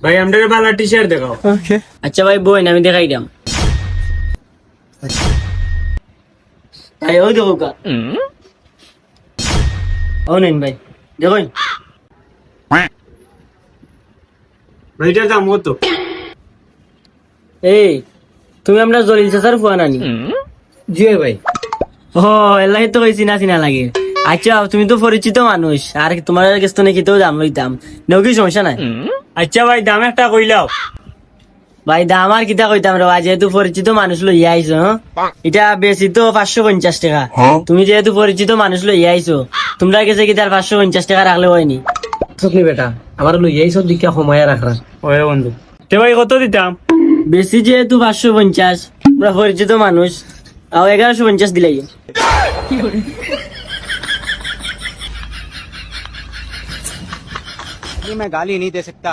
ভাই আমাদের বালা T shirt দেখাও। ওকে আচ্ছা ভাই বই আমি দেখাই দাম ভাই ওই দেখো কা ও নেন ভাই দেখুন ভাই এটার দাম কত? এই তুমি আমরা জলিল চাচার ফুয়া নানি জি ভাই। ও এলাই তো কইছি না চিনা লাগে আচ্ছা তুমি তো পরিচিত মানুষ আর তোমার কাছ থেকে কিতেও দাম লইতাম নেও কি সমস্যা নাই আচ্ছা ভাই দাম একটা কইলাও। ভাই দাম আর কিতা কইতাম রে ভাই, যেহেতু পরিচিত মানুষ লইয়া আইছো এটা বেশি তো 550 টাকা। তুমি যেহেতু পরিচিত মানুষ লইয়া আইছো তোমরা কাছে কি তার 550 টাকা রাখলে হয়নি? সত্যি বেটা আমার লই এই সব দিকে সময় রাখরা ওরে বন্ধু তে ভাই কত দিতাম? বেশি যেহেতু 550 তোমরা পরিচিত মানুষ আর 1150 দিলাই। मैं गाली नहीं दे सकता।